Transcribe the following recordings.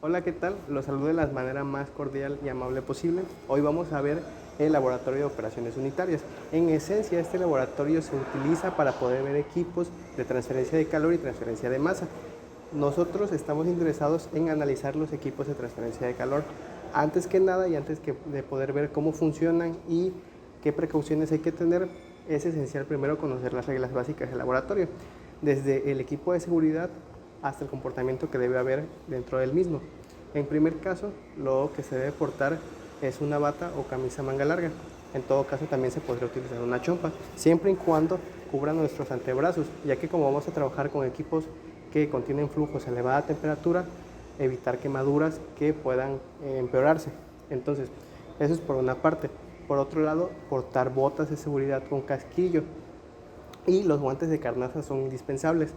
Hola, ¿qué tal? Los saludo de la manera más cordial y amable posible. Hoy vamos a ver el laboratorio de operaciones unitarias. En esencia, este laboratorio se utiliza para poder ver equipos de transferencia de calor y transferencia de masa. Nosotros estamos interesados en analizar los equipos de transferencia de calor. Antes que nada y de poder ver cómo funcionan y qué precauciones hay que tener, es esencial primero conocer las reglas básicas del laboratorio, desde el equipo de seguridad hasta el comportamiento que debe haber dentro del mismo. En primer caso, lo que se debe portar es una bata o camisa manga larga. En todo caso, también se podría utilizar una chompa, siempre y cuando cubra nuestros antebrazos, ya que como vamos a trabajar con equipos que contienen flujos a elevada temperatura, evitar quemaduras que puedan empeorarse. Entonces, eso es por una parte. Por otro lado, portar botas de seguridad con casquillo y los guantes de carnaza son indispensables,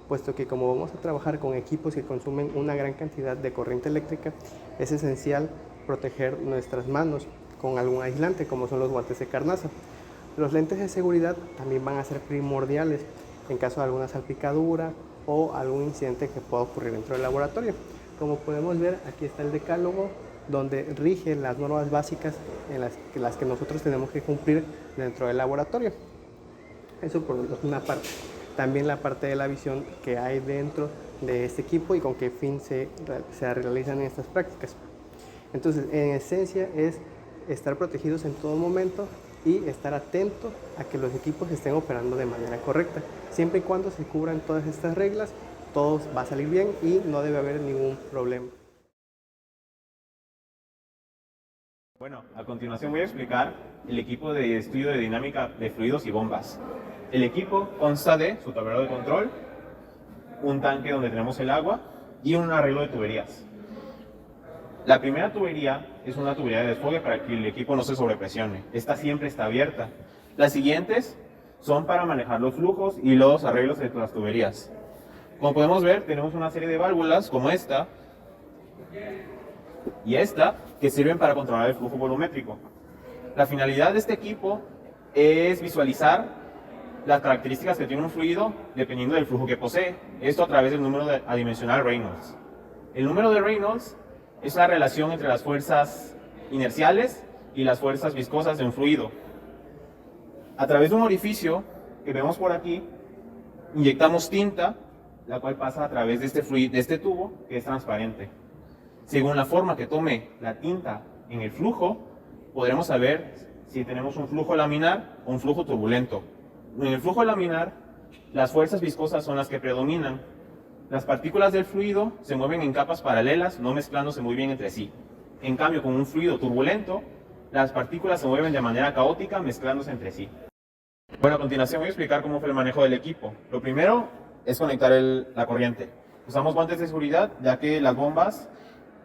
puesto que como vamos a trabajar con equipos que consumen una gran cantidad de corriente eléctrica, es esencial proteger nuestras manos con algún aislante, como son los guantes de carnaza. Los lentes de seguridad también van a ser primordiales en caso de alguna salpicadura o algún incidente que pueda ocurrir dentro del laboratorio. Como podemos ver, aquí está el decálogo donde rigen las normas básicas en las que nosotros tenemos que cumplir dentro del laboratorio. Eso por una parte. También la parte de la visión que hay dentro de este equipo y con qué fin se realizan estas prácticas. Entonces, en esencia es estar protegidos en todo momento y estar atento a que los equipos estén operando de manera correcta. Siempre y cuando se cubran todas estas reglas, todo va a salir bien y no debe haber ningún problema. Bueno, a continuación voy a explicar el equipo de estudio de dinámica de fluidos y bombas. El equipo consta de su tablero de control, un tanque donde tenemos el agua y un arreglo de tuberías. La primera tubería es una tubería de desfogue para que el equipo no se sobrepresione. Esta siempre está abierta. Las siguientes son para manejar los flujos y los arreglos de las tuberías. Como podemos ver, tenemos una serie de válvulas como esta y esta que sirven para controlar el flujo volumétrico. La finalidad de este equipo es visualizar las características que tiene un fluido dependiendo del flujo que posee. Esto a través del número adimensional Reynolds. El número de Reynolds es la relación entre las fuerzas inerciales y las fuerzas viscosas de un fluido. A través de un orificio que vemos por aquí, inyectamos tinta, la cual pasa a través de este tubo que es transparente. Según la forma que tome la tinta en el flujo, podremos saber si tenemos un flujo laminar o un flujo turbulento. En el flujo laminar, las fuerzas viscosas son las que predominan. Las partículas del fluido se mueven en capas paralelas, no mezclándose muy bien entre sí. En cambio, con un fluido turbulento, las partículas se mueven de manera caótica, mezclándose entre sí. Bueno, a continuación voy a explicar cómo fue el manejo del equipo. Lo primero es conectar la corriente. Usamos guantes de seguridad, ya que las bombas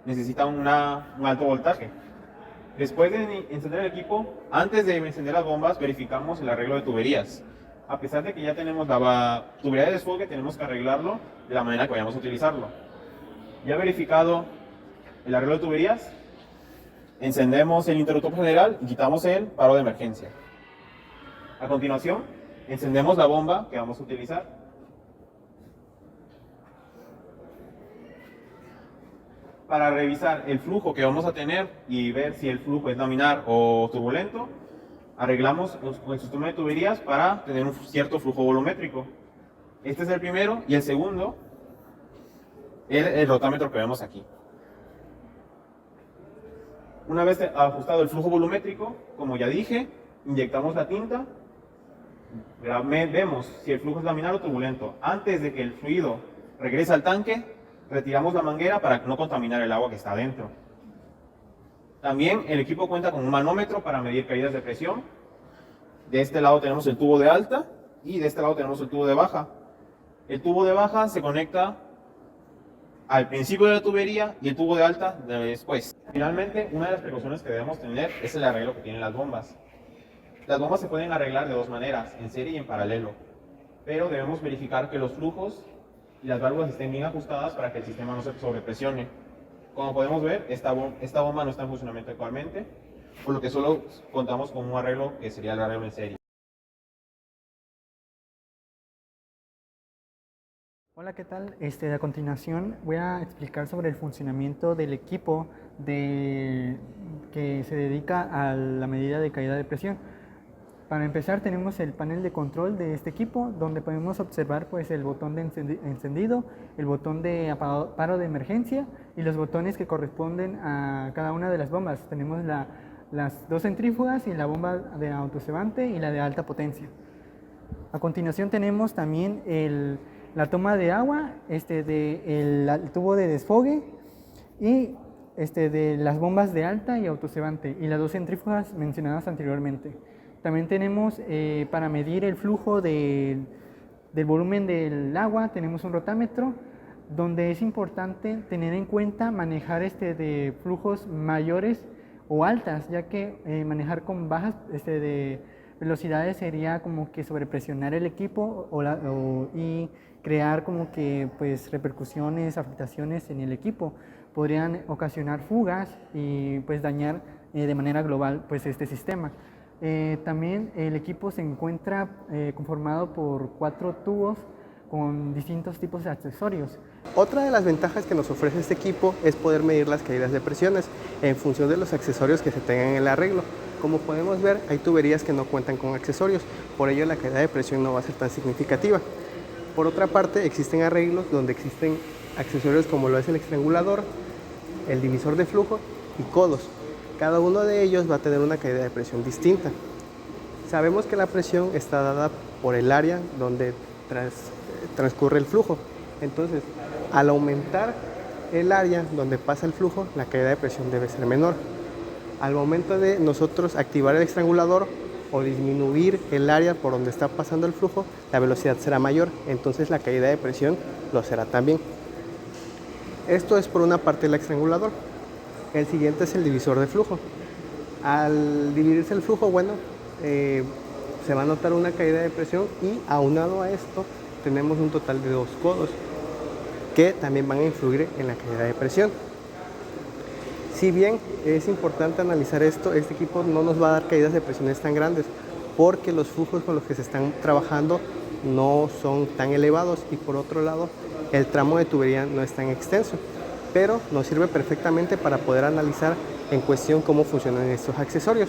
necesitan un alto voltaje. Después de encender el equipo, antes de encender las bombas, verificamos el arreglo de tuberías. A pesar de que ya tenemos la tubería de desfogue, tenemos que arreglarlo de la manera que vayamos a utilizarlo. Ya verificado el arreglo de tuberías, encendemos el interruptor general y quitamos el paro de emergencia. A continuación, encendemos la bomba que vamos a utilizar. Para revisar el flujo que vamos a tener y ver si el flujo es laminar o turbulento, arreglamos el sistema de tuberías para tener un cierto flujo volumétrico. Este es el primero y el segundo es el rotámetro que vemos aquí. Una vez ajustado el flujo volumétrico, como ya dije, inyectamos la tinta, vemos si el flujo es laminar o turbulento. Antes de que el fluido regrese al tanque, retiramos la manguera para no contaminar el agua que está adentro. También el equipo cuenta con un manómetro para medir caídas de presión. De este lado tenemos el tubo de alta y de este lado tenemos el tubo de baja. El tubo de baja se conecta al principio de la tubería y el tubo de alta después. Finalmente, una de las precauciones que debemos tener es el arreglo que tienen las bombas. Las bombas se pueden arreglar de dos maneras, en serie y en paralelo, pero debemos verificar que los flujos y las válvulas estén bien ajustadas para que el sistema no se sobrepresione. Como podemos ver, esta bomba no está en funcionamiento actualmente, por lo que solo contamos con un arreglo que sería el arreglo en serie. Hola, ¿qué tal? A continuación voy a explicar sobre el funcionamiento del equipo que se dedica a la medida de caída de presión. Para empezar tenemos el panel de control de este equipo donde podemos observar pues, el botón de encendido, el botón de paro de emergencia y los botones que corresponden a cada una de las bombas. Tenemos las dos centrífugas y la bomba de autocebante y la de alta potencia. A continuación tenemos también la toma de agua, el tubo de desfogue y de las bombas de alta y autocebante y las dos centrífugas mencionadas anteriormente. También tenemos para medir el flujo del volumen del agua, tenemos un rotámetro donde es importante tener en cuenta manejar de flujos mayores o altas, ya que manejar con bajas de velocidades sería como que sobrepresionar el equipo y crear como que pues repercusiones, afectaciones en el equipo. Podrían ocasionar fugas y pues dañar de manera global pues este sistema. También el equipo se encuentra conformado por 4 tubos con distintos tipos de accesorios. Otra de las ventajas que nos ofrece este equipo es poder medir las caídas de presiones en función de los accesorios que se tengan en el arreglo. Como podemos ver, hay tuberías que no cuentan con accesorios, por ello la caída de presión no va a ser tan significativa. Por otra parte, existen arreglos donde existen accesorios como lo es el estrangulador, el divisor de flujo y codos. Cada uno de ellos va a tener una caída de presión distinta. Sabemos que la presión está dada por el área donde transcurre el flujo. Entonces, al aumentar el área donde pasa el flujo, la caída de presión debe ser menor. Al momento de nosotros activar el estrangulador o disminuir el área por donde está pasando el flujo, la velocidad será mayor, entonces la caída de presión lo será también. Esto es por una parte el estrangulador. El siguiente es el divisor de flujo. Al dividirse el flujo, se va a notar una caída de presión y aunado a esto tenemos un total de 2 codos que también van a influir en la caída de presión. Si bien es importante analizar esto, este equipo no nos va a dar caídas de presiones tan grandes porque los flujos con los que se están trabajando no son tan elevados y por otro lado el tramo de tubería no es tan extenso, pero nos sirve perfectamente para poder analizar en cuestión cómo funcionan estos accesorios.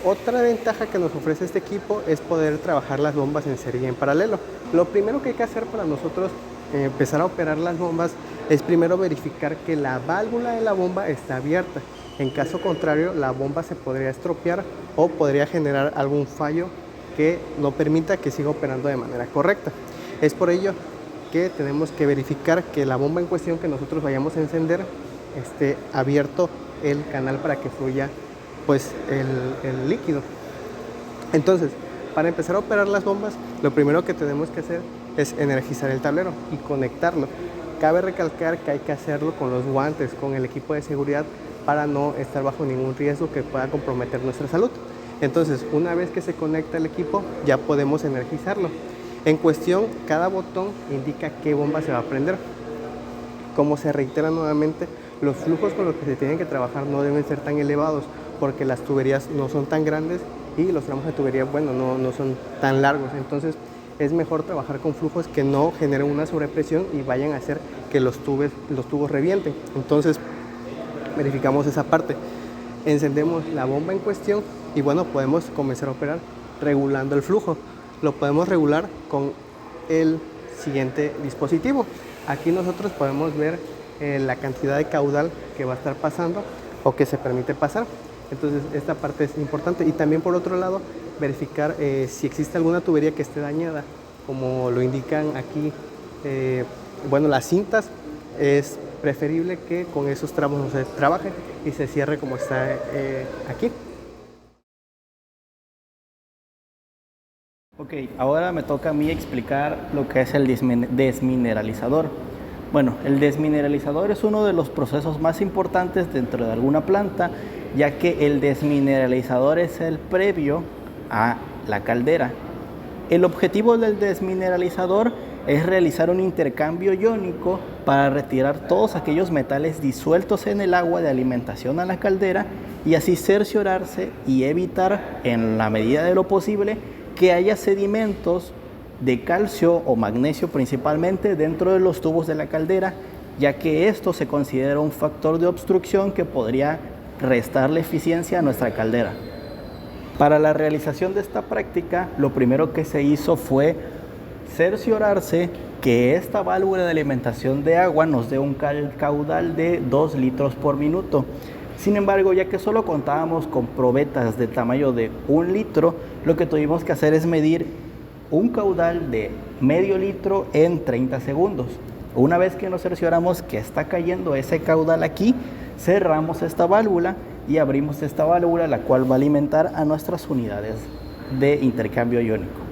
Otra ventaja que nos ofrece este equipo es poder trabajar las bombas en serie y en paralelo. Lo primero que hay que hacer para nosotros empezar a operar las bombas es primero verificar que la válvula de la bomba está abierta. En caso contrario, la bomba se podría estropear o podría generar algún fallo que no permita que siga operando de manera correcta. Es por ello que tenemos que verificar que la bomba en cuestión que nosotros vayamos a encender esté abierto el canal para que fluya pues el líquido. Entonces, para empezar a operar las bombas, lo primero que tenemos que hacer es energizar el tablero y conectarlo. Cabe recalcar que hay que hacerlo con los guantes, con el equipo de seguridad, para no estar bajo ningún riesgo que pueda comprometer nuestra salud. Entonces, una vez que se conecta el equipo, ya podemos energizarlo. En cuestión, cada botón indica qué bomba se va a prender. Como se reitera nuevamente, los flujos con los que se tienen que trabajar no deben ser tan elevados porque las tuberías no son tan grandes y los tramos de tubería, no son tan largos. Entonces, es mejor trabajar con flujos que no generen una sobrepresión y vayan a hacer que los tubos revienten. Entonces, verificamos esa parte. Encendemos la bomba en cuestión y podemos comenzar a operar regulando el flujo. Lo podemos regular con el siguiente dispositivo. Aquí nosotros podemos ver la cantidad de caudal que va a estar pasando o que se permite pasar. Entonces esta parte es importante y también por otro lado verificar si existe alguna tubería que esté dañada, como lo indican aquí las cintas. Es preferible que con esos tramos no se trabaje y se cierre como está aquí. Ok, ahora me toca a mí explicar lo que es el desmineralizador. Bueno, el desmineralizador es uno de los procesos más importantes dentro de alguna planta, ya que el desmineralizador es el previo a la caldera. El objetivo del desmineralizador es realizar un intercambio iónico para retirar todos aquellos metales disueltos en el agua de alimentación a la caldera y así cerciorarse y evitar, en la medida de lo posible, que haya sedimentos de calcio o magnesio principalmente dentro de los tubos de la caldera, ya que esto se considera un factor de obstrucción que podría restarle eficiencia a nuestra caldera. Para la realización de esta práctica, lo primero que se hizo fue cerciorarse que esta válvula de alimentación de agua nos dé un caudal de 2 litros por minuto. Sin embargo, ya que solo contábamos con probetas de tamaño de 1 litro, lo que tuvimos que hacer es medir un caudal de medio litro en 30 segundos. Una vez que nos cercioramos que está cayendo ese caudal aquí, cerramos esta válvula y abrimos esta válvula, la cual va a alimentar a nuestras unidades de intercambio iónico.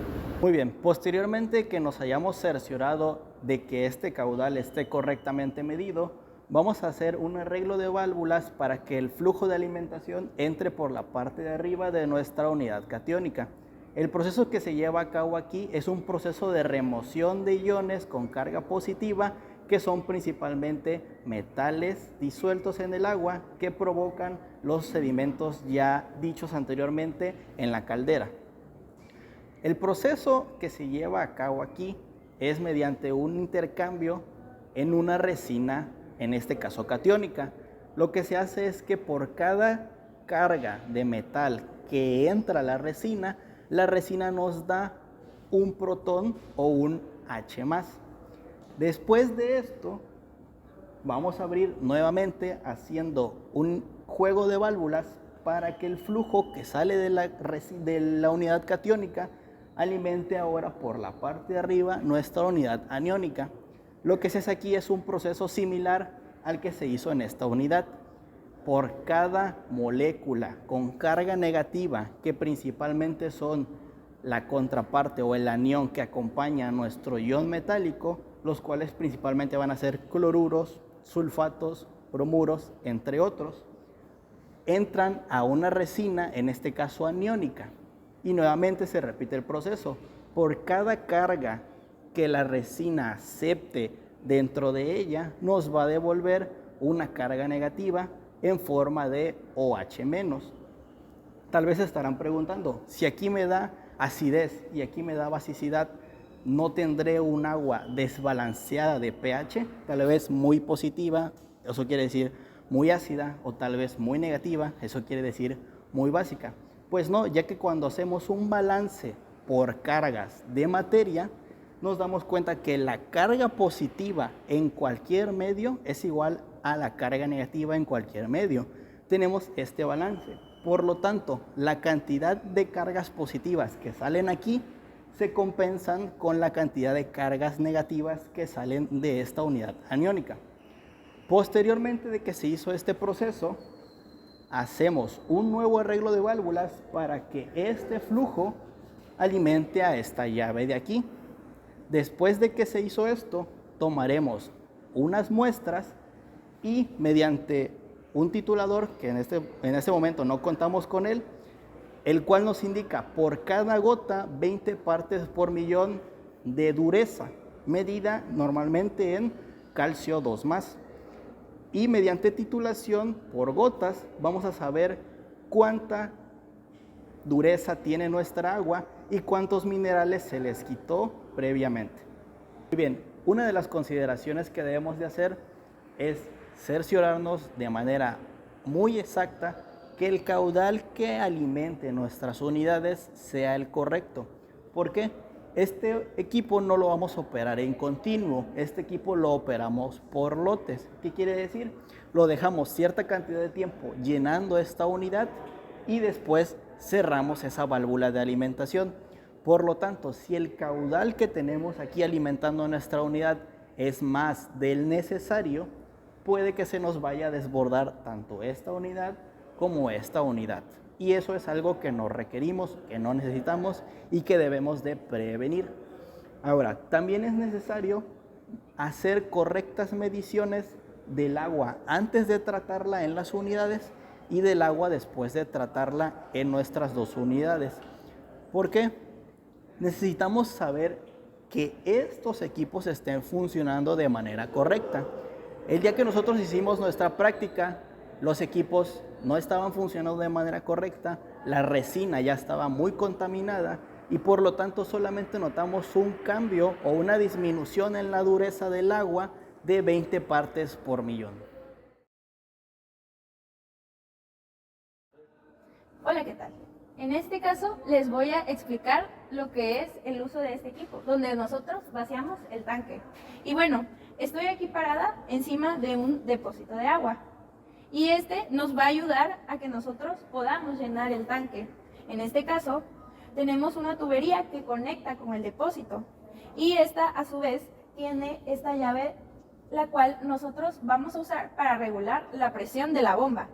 Muy bien, posteriormente que nos hayamos cerciorado de que este caudal esté correctamente medido, vamos a hacer un arreglo de válvulas para que el flujo de alimentación entre por la parte de arriba de nuestra unidad catiónica. El proceso que se lleva a cabo aquí es un proceso de remoción de iones con carga positiva, que son principalmente metales disueltos en el agua que provocan los sedimentos ya dichos anteriormente en la caldera. El proceso que se lleva a cabo aquí es mediante un intercambio en una resina, en este caso catiónica. Lo que se hace es que por cada carga de metal que entra a la resina nos da un protón o un H+. Después de esto, vamos a abrir nuevamente haciendo un juego de válvulas para que el flujo que sale de la unidad catiónica alimente ahora por la parte de arriba nuestra unidad aniónica. Lo que se hace aquí es un proceso similar al que se hizo en esta unidad. Por cada molécula con carga negativa, que principalmente son la contraparte o el anión que acompaña a nuestro ion metálico, los cuales principalmente van a ser cloruros, sulfatos, bromuros, entre otros, entran a una resina, en este caso aniónica, y nuevamente se repite el proceso. Por cada carga que la resina acepte dentro de ella, nos va a devolver una carga negativa en forma de OH-. Tal vez se estarán preguntando, si aquí me da acidez y aquí me da basicidad, ¿no tendré un agua desbalanceada de pH? Tal vez muy positiva, eso quiere decir muy ácida, o tal vez muy negativa, eso quiere decir muy básica. Pues no, ya que cuando hacemos un balance por cargas de materia, nos damos cuenta que la carga positiva en cualquier medio es igual a la carga negativa en cualquier medio. Tenemos este balance. Por lo tanto, la cantidad de cargas positivas que salen aquí se compensan con la cantidad de cargas negativas que salen de esta unidad aniónica. Posteriormente de que se hizo este proceso, hacemos un nuevo arreglo de válvulas para que este flujo alimente a esta llave de aquí. Después de que se hizo esto, tomaremos unas muestras y mediante un titulador, que en este momento no contamos con él, el cual nos indica por cada gota 20 partes por millón de dureza, medida normalmente en calcio 2+. Y mediante titulación por gotas vamos a saber cuánta dureza tiene nuestra agua y cuántos minerales se les quitó previamente. Muy bien, una de las consideraciones que debemos de hacer es cerciorarnos de manera muy exacta que el caudal que alimente nuestras unidades sea el correcto. ¿Por qué? Este equipo no lo vamos a operar en continuo, este equipo lo operamos por lotes. ¿Qué quiere decir? Lo dejamos cierta cantidad de tiempo llenando esta unidad y después cerramos esa válvula de alimentación. Por lo tanto, si el caudal que tenemos aquí alimentando nuestra unidad es más del necesario, puede que se nos vaya a desbordar tanto esta unidad como esta unidad. Y eso es algo que no requerimos, que no necesitamos y que debemos de prevenir. Ahora, también es necesario hacer correctas mediciones del agua antes de tratarla en las unidades y del agua después de tratarla en nuestras dos unidades. ¿Por qué? Necesitamos saber que estos equipos estén funcionando de manera correcta. El día que nosotros hicimos nuestra práctica, los equipos no estaban funcionando de manera correcta, la resina ya estaba muy contaminada y por lo tanto solamente notamos un cambio o una disminución en la dureza del agua de 20 partes por millón. Hola, ¿qué tal? En este caso les voy a explicar lo que es el uso de este equipo, donde nosotros vaciamos el tanque. Y bueno, estoy aquí parada encima de un depósito de agua. Y este nos va a ayudar a que nosotros podamos llenar el tanque. En este caso, tenemos una tubería que conecta con el depósito. Y esta, a su vez, tiene esta llave, la cual nosotros vamos a usar para regular la presión de la bomba.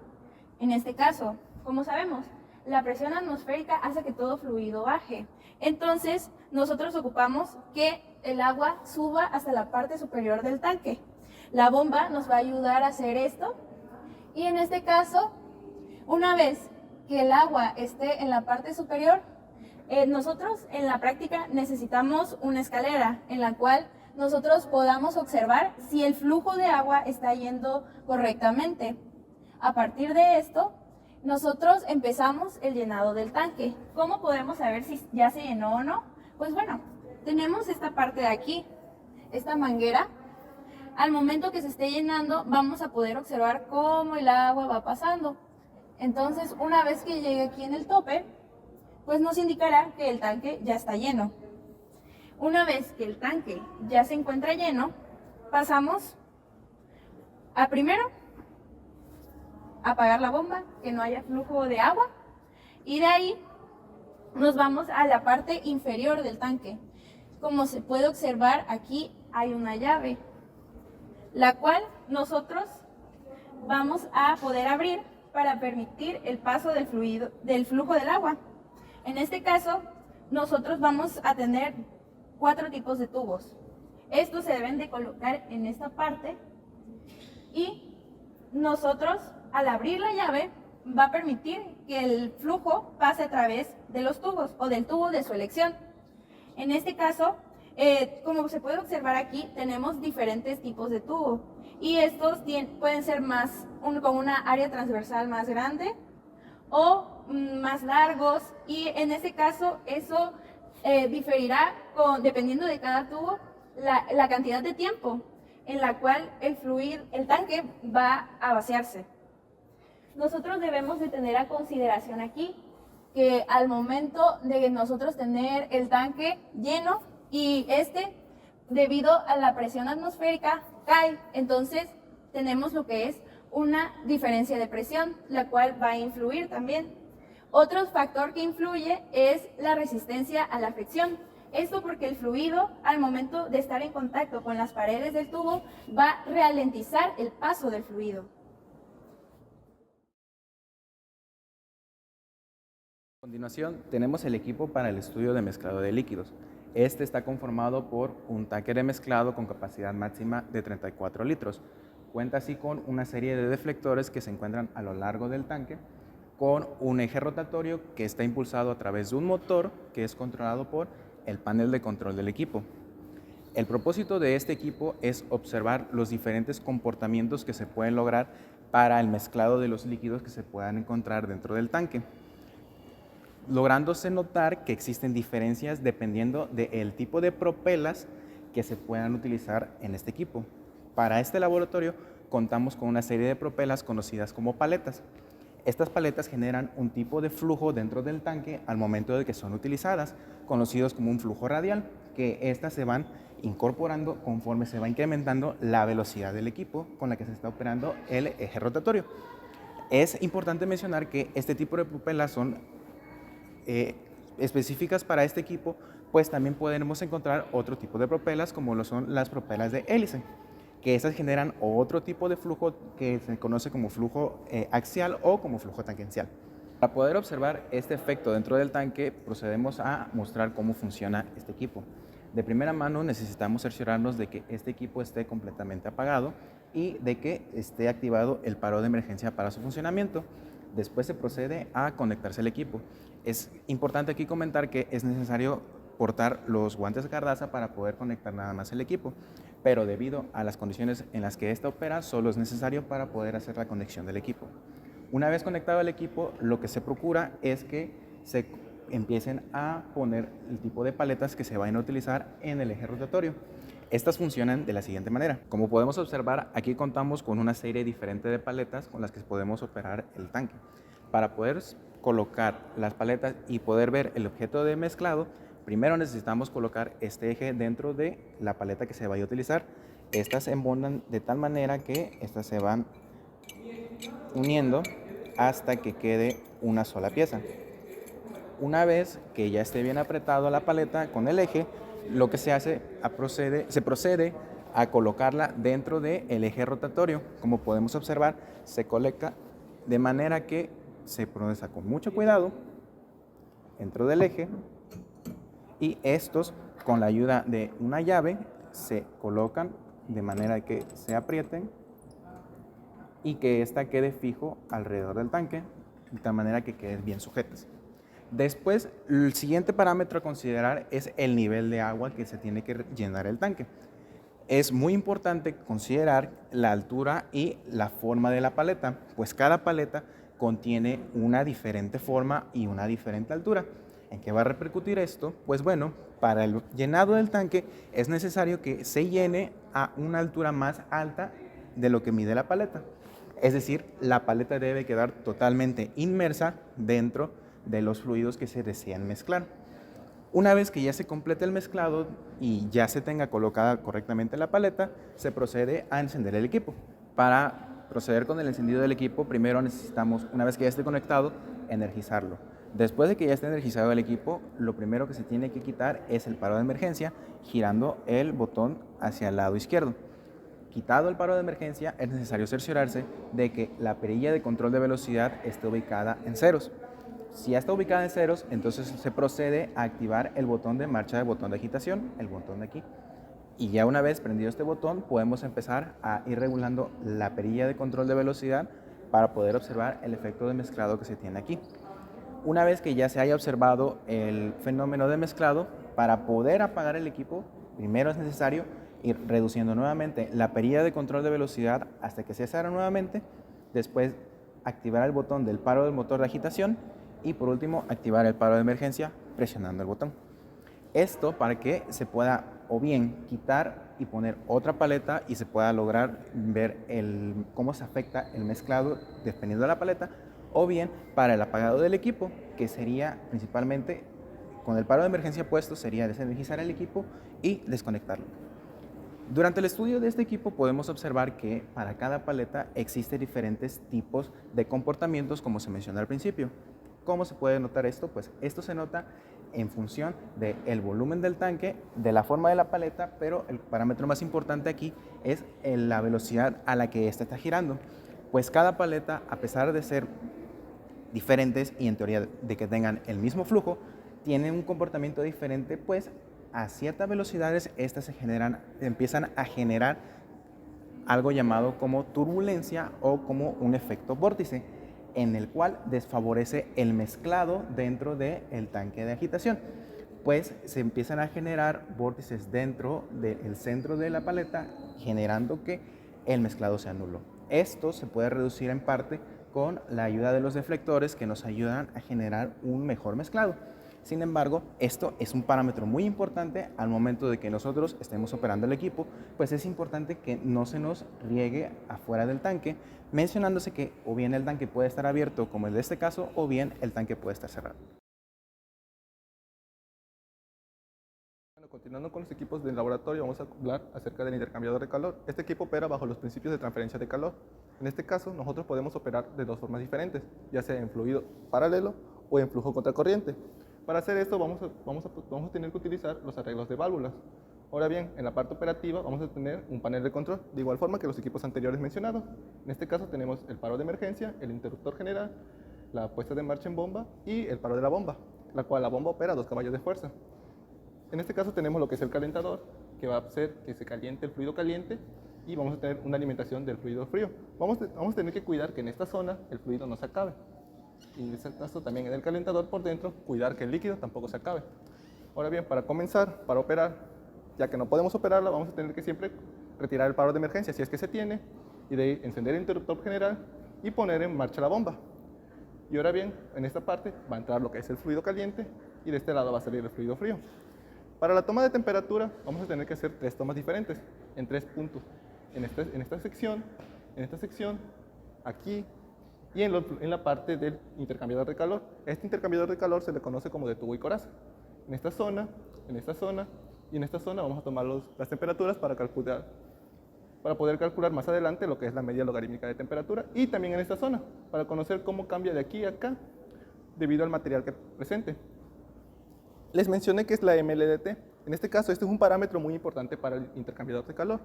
En este caso, como sabemos, la presión atmosférica hace que todo fluido baje. Entonces, nosotros ocupamos que el agua suba hasta la parte superior del tanque. La bomba nos va a ayudar a hacer esto. Y en este caso, una vez que el agua esté en la parte superior, nosotros en la práctica necesitamos una escalera en la cual nosotros podamos observar si el flujo de agua está yendo correctamente. A partir de esto, nosotros empezamos el llenado del tanque. ¿Cómo podemos saber si ya se llenó o no? Pues bueno, tenemos esta parte de aquí, esta manguera. Al momento que se esté llenando, vamos a poder observar cómo el agua va pasando. Entonces, una vez que llegue aquí en el tope, pues nos indicará que el tanque ya está lleno. Una vez que el tanque ya se encuentra lleno, pasamos a primero apagar la bomba, que no haya flujo de agua, y de ahí nos vamos a la parte inferior del tanque. Como se puede observar, aquí hay una llave, la cual nosotros vamos a poder abrir para permitir el paso del flujo del agua. En este caso, nosotros vamos a tener 4 tipos de tubos. Estos se deben de colocar en esta parte y nosotros, al abrir la llave, va a permitir que el flujo pase a través de los tubos o del tubo de su elección. En este caso, como se puede observar aquí, tenemos diferentes tipos de tubo y estos pueden ser con una área transversal más grande o más largos, y en este caso eso diferirá dependiendo de cada tubo la cantidad de tiempo en la cual el tanque va a vaciarse. Nosotros debemos de tener a consideración aquí que al momento de nosotros tener el tanque lleno y debido a la presión atmosférica cae, entonces tenemos lo que es una diferencia de presión, la cual va a influir también. Otro factor que influye es la resistencia a la fricción. Esto porque el fluido, al momento de estar en contacto con las paredes del tubo, va a ralentizar el paso del fluido. A continuación, tenemos el equipo para el estudio de mezclado de líquidos. Este está conformado por un tanque de mezclado con capacidad máxima de 34 litros. Cuenta así con una serie de deflectores que se encuentran a lo largo del tanque, con un eje rotatorio que está impulsado a través de un motor que es controlado por el panel de control del equipo. El propósito de este equipo es observar los diferentes comportamientos que se pueden lograr para el mezclado de los líquidos que se puedan encontrar dentro del tanque, lográndose notar que existen diferencias dependiendo del tipo de propelas que se puedan utilizar en este equipo. Para este laboratorio contamos con una serie de propelas conocidas como paletas. Estas paletas generan un tipo de flujo dentro del tanque al momento de que son utilizadas, conocidos como un flujo radial, que estas se van incorporando conforme se va incrementando la velocidad del equipo con la que se está operando el eje rotatorio. Es importante mencionar que este tipo de propelas son específicas para este equipo, pues también podemos encontrar otro tipo de propelas como lo son las propelas de hélice, que estas generan otro tipo de flujo que se conoce como flujo axial o como flujo tangencial. Para poder observar este efecto dentro del tanque, procedemos a mostrar cómo funciona este equipo. De primera mano necesitamos cerciorarnos de que este equipo esté completamente apagado y de que esté activado el paro de emergencia para su funcionamiento. Después se procede a conectarse el equipo. Es importante aquí comentar que es necesario portar los guantes de cardaza para poder conectar nada más el equipo, pero debido a las condiciones en las que ésta opera, solo es necesario para poder hacer la conexión del equipo. Una vez conectado el equipo, lo que se procura es que se empiecen a poner el tipo de paletas que se van a utilizar en el eje rotatorio. Estas funcionan de la siguiente manera. Como podemos observar, aquí contamos con una serie diferente de paletas con las que podemos operar el tanque. Para poder colocar las paletas y poder ver el objeto de mezclado, primero necesitamos colocar este eje dentro de la paleta que se vaya a utilizar. Estas se embondan de tal manera que estas se van uniendo hasta que quede una sola pieza. Una vez que ya esté bien apretado la paleta con el eje, lo que se hace, se procede a colocarla dentro del eje rotatorio. Como podemos observar, se coloca de manera que se procesa con mucho cuidado dentro del eje, y estos, con la ayuda de una llave, se colocan de manera que se aprieten y que ésta quede fijo alrededor del tanque, de tal manera que queden bien sujetas. Después, el siguiente parámetro a considerar es el nivel de agua que se tiene que llenar el tanque. Es muy importante considerar la altura y la forma de la paleta, pues cada paleta contiene una diferente forma y una diferente altura. ¿En qué va a repercutir esto? Pues bueno, para el llenado del tanque es necesario que se llene a una altura más alta de lo que mide la paleta. Es decir, la paleta debe quedar totalmente inmersa dentro de los fluidos que se desean mezclar. Una vez que ya se complete el mezclado y ya se tenga colocada correctamente la paleta, se procede a encender el equipo. Para proceder con el encendido del equipo, primero necesitamos, una vez que ya esté conectado, energizarlo. Después de que ya esté energizado el equipo, lo primero que se tiene que quitar es el paro de emergencia, girando el botón hacia el lado izquierdo. Quitado el paro de emergencia, es necesario cerciorarse de que la perilla de control de velocidad esté ubicada en ceros. Si ya está ubicada en ceros, entonces se procede a activar el botón de marcha del botón de agitación, el botón de aquí. Y ya una vez prendido este botón, podemos empezar a ir regulando la perilla de control de velocidad para poder observar el efecto de mezclado que se tiene aquí. Una vez que ya se haya observado el fenómeno de mezclado, para poder apagar el equipo, primero es necesario ir reduciendo nuevamente la perilla de control de velocidad hasta que se cesara nuevamente, después activar el botón del paro del motor de agitación y por último activar el paro de emergencia presionando el botón. Esto para que se pueda o bien quitar y poner otra paleta y se pueda lograr ver cómo se afecta el mezclado dependiendo de la paleta, o bien para el apagado del equipo, que sería principalmente con el paro de emergencia puesto, sería desenergizar el equipo y desconectarlo. Durante el estudio de este equipo podemos observar que para cada paleta existen diferentes tipos de comportamientos, como se mencionó al principio. ¿Cómo se puede notar esto? Pues esto se nota en función del volumen del tanque, de la forma de la paleta, pero el parámetro más importante aquí es la velocidad a la que ésta está girando. Pues cada paleta, a pesar de ser diferentes y en teoría de que tengan el mismo flujo, tienen un comportamiento diferente, pues a ciertas velocidades estas empiezan a generar algo llamado como turbulencia o como un efecto vórtice, en el cual desfavorece el mezclado dentro del tanque de agitación, pues se empiezan a generar vórtices dentro del centro de la paleta, generando que el mezclado sea nulo. Esto se puede reducir en parte con la ayuda de los deflectores que nos ayudan a generar un mejor mezclado. Sin embargo, esto es un parámetro muy importante al momento de que nosotros estemos operando el equipo, pues es importante que no se nos riegue afuera del tanque, mencionándose que o bien el tanque puede estar abierto, como el de este caso, o bien el tanque puede estar cerrado. Bueno, continuando con los equipos del laboratorio, vamos a hablar acerca del intercambiador de calor. Este equipo opera bajo los principios de transferencia de calor. En este caso, nosotros podemos operar de dos formas diferentes, ya sea en fluido paralelo o en flujo contracorriente. Para hacer esto vamos a tener que utilizar los arreglos de válvulas. Ahora bien, en la parte operativa vamos a tener un panel de control, de igual forma que los equipos anteriores mencionados. En este caso tenemos el paro de emergencia, el interruptor general, la puesta de marcha en bomba y el paro de la bomba, la cual la bomba opera a 2 caballos de fuerza. En este caso tenemos lo que es el calentador, que va a hacer que se caliente el fluido caliente y vamos a tener una alimentación del fluido frío. Vamos a tener que cuidar que en esta zona el fluido no se acabe. Y en este caso también en el calentador por dentro, cuidar que el líquido tampoco se acabe. Ahora bien, para comenzar, para operar, ya que no podemos operarla, vamos a tener que siempre retirar el paro de emergencia, si es que se tiene, y de ahí encender el interruptor general y poner en marcha la bomba. Y ahora bien, en esta parte va a entrar lo que es el fluido caliente y de este lado va a salir el fluido frío. Para la toma de temperatura vamos a tener que hacer 3 tomas diferentes en 3 puntos. En esta sección, aquí y en la parte del intercambiador de calor. Este intercambiador de calor se le conoce como de tubo y coraza. En esta zona y en esta zona vamos a tomar las temperaturas para poder calcular más adelante lo que es la media logarítmica de temperatura, y también en esta zona para conocer cómo cambia de aquí a acá debido al material que presente. Les mencioné que es la MLDT. En este caso, este es un parámetro muy importante para el intercambiador de calor.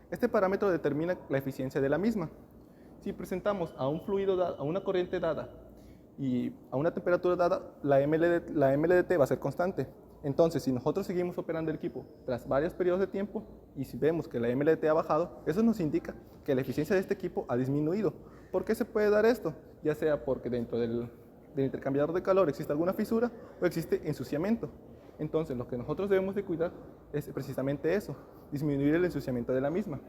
Este parámetro determina la eficiencia de la misma. Si presentamos a un fluido, a una corriente dada y a una temperatura dada, la MLDT va a ser constante. Entonces, si nosotros seguimos operando el equipo tras varios periodos de tiempo y si vemos que la MLDT ha bajado, eso nos indica que la eficiencia de este equipo ha disminuido. ¿Por qué se puede dar esto? Ya sea porque dentro del intercambiador de calor existe alguna fisura o existe ensuciamiento. Entonces, lo que nosotros debemos de cuidar es precisamente eso, disminuir el ensuciamiento de la misma.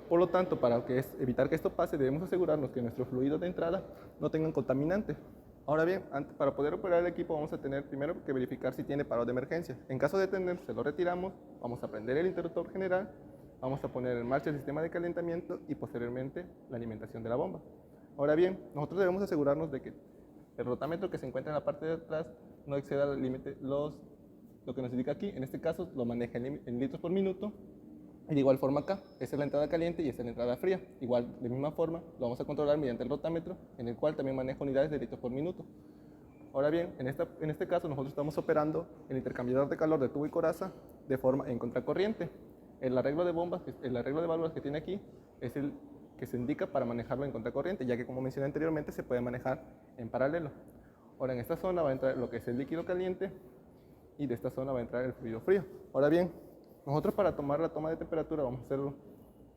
Por lo tanto, para evitar que esto pase, debemos asegurarnos que nuestros fluidos de entrada no tengan contaminante. Ahora bien, para poder operar el equipo vamos a tener primero que verificar si tiene paro de emergencia. En caso de tener, se lo retiramos, vamos a prender el interruptor general, vamos a poner en marcha el sistema de calentamiento y posteriormente la alimentación de la bomba. Ahora bien, nosotros debemos asegurarnos de que el rotámetro que se encuentra en la parte de atrás no exceda el límite, lo que nos indica aquí. En este caso lo maneja en litros por minuto. Y de igual forma acá, esta es la entrada caliente y esta es la entrada fría. Igual, de misma forma, lo vamos a controlar mediante el rotámetro, en el cual también maneja unidades de litros por minuto. Ahora bien, en este caso nosotros estamos operando el intercambiador de calor de tubo y coraza de forma en contracorriente. El arreglo de bombas, el arreglo de válvulas que tiene aquí es el que se indica para manejarlo en contracorriente, ya que como mencioné anteriormente se puede manejar en paralelo. Ahora en esta zona va a entrar lo que es el líquido caliente y de esta zona va a entrar el fluido frío. Ahora bien, nosotros para tomar la toma de temperatura vamos a hacerlo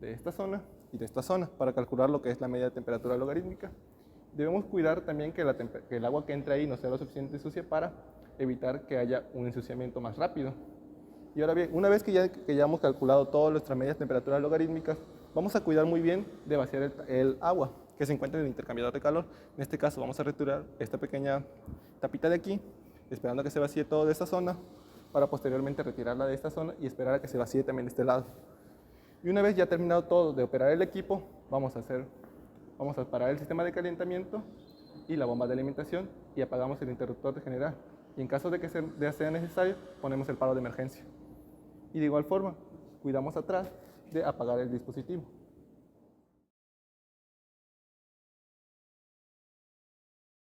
de esta zona y de esta zona para calcular lo que es la media de temperatura logarítmica. Debemos cuidar también que el agua que entra ahí no sea lo suficientemente sucia para evitar que haya un ensuciamiento más rápido. Y ahora bien, una vez que ya hemos calculado todas nuestras medias temperaturas logarítmicas, vamos a cuidar muy bien de vaciar el agua que se encuentra en el intercambiador de calor. En este caso vamos a retirar esta pequeña tapita de aquí, esperando a que se vacíe todo de esta zona, para posteriormente retirarla de esta zona y esperar a que se vacíe también de este lado. Y una vez ya terminado todo de operar el equipo, vamos a parar el sistema de calentamiento y la bomba de alimentación y apagamos el interruptor general. Y en caso de que sea necesario, ponemos el paro de emergencia. Y de igual forma, cuidamos atrás de apagar el dispositivo.